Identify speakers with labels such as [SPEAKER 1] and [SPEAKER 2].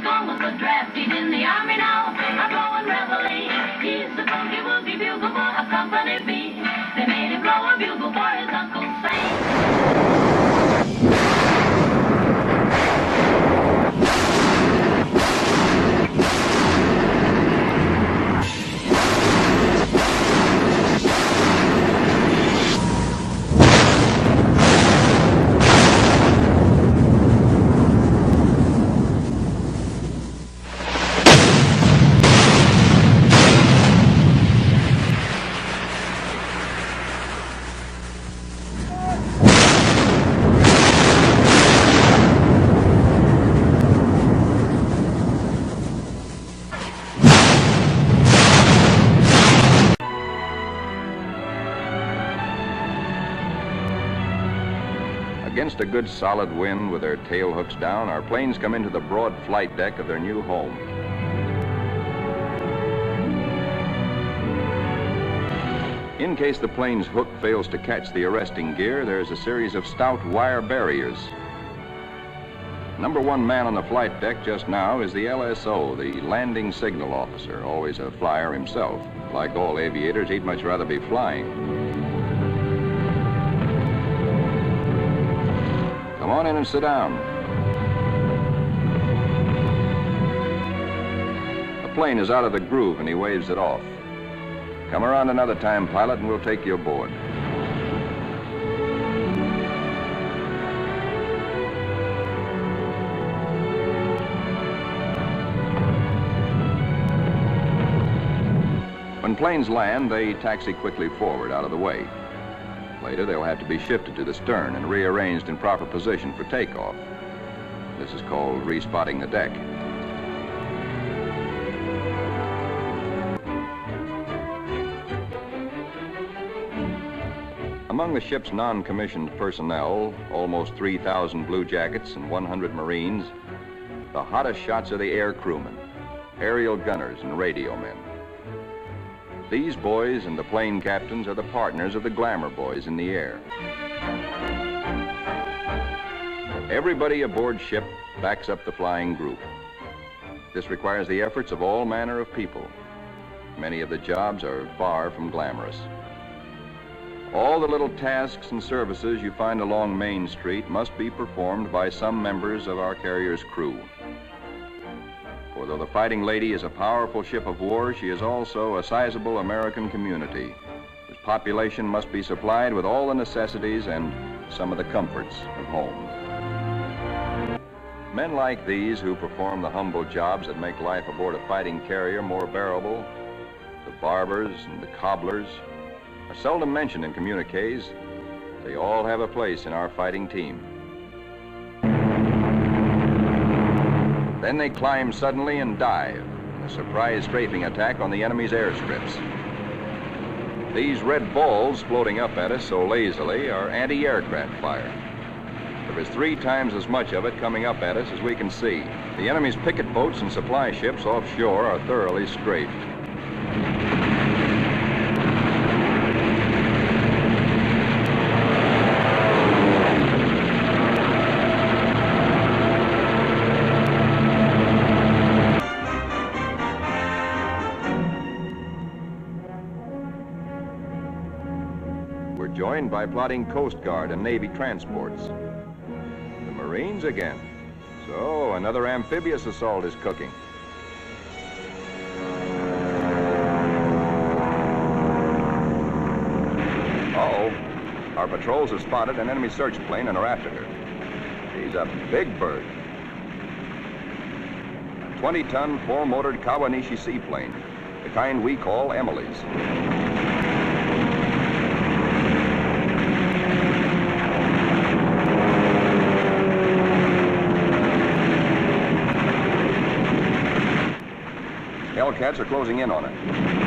[SPEAKER 1] gone was the draft. He's in the army now, a blowing reveille. He's the funky woogie bugle boy of Company B. They made him blow a bugle for his Uncle Sam.
[SPEAKER 2] Against a good solid wind with their tail hooks down, our planes come into the broad flight deck of their new home. In case the plane's hook fails to catch the arresting gear, there's a series of stout wire barriers. Number one man on the flight deck just now is the LSO, the landing signal officer, always a flyer himself. Like all aviators, he'd much rather be flying. Come on in and sit down. The plane is out of the groove and he waves it off. Come around another time, pilot, and we'll take you aboard. When planes land, they taxi quickly forward out of the way. Later, they'll have to be shifted to the stern and rearranged in proper position for takeoff. This is called respotting the deck. Among the ship's non-commissioned personnel, almost 3,000 blue jackets and 100 Marines, the hottest shots are the air crewmen, aerial gunners, and radio men. These boys and the plane captains are the partners of the glamour boys in the air. Everybody aboard ship backs up the flying group. This requires the efforts of all manner of people. Many of the jobs are far from glamorous. All the little tasks and services you find along Main Street must be performed by some members of our carrier's crew. For though the Fighting Lady is a powerful ship of war, she is also a sizable American community, whose population must be supplied with all the necessities and some of the comforts of home. Men like these who perform the humble jobs that make life aboard a fighting carrier more bearable, the barbers and the cobblers, are seldom mentioned in communiques. They all have a place in our fighting team. Then they climb suddenly and dive in a surprise strafing attack on the enemy's airstrips. These red balls floating up at us so lazily are anti-aircraft fire. There is 3 times as much of it coming up at us as we can see. The enemy's picket boats and supply ships offshore are thoroughly strafed. Joined by plotting Coast Guard and Navy transports. The Marines again. So another amphibious assault is cooking. Uh-oh. Our patrols have spotted an enemy search plane and are after her. She's a big bird. A 20-ton, 4-motored Kawanishi seaplane, the kind we call Emily's. Hellcats are closing in on it.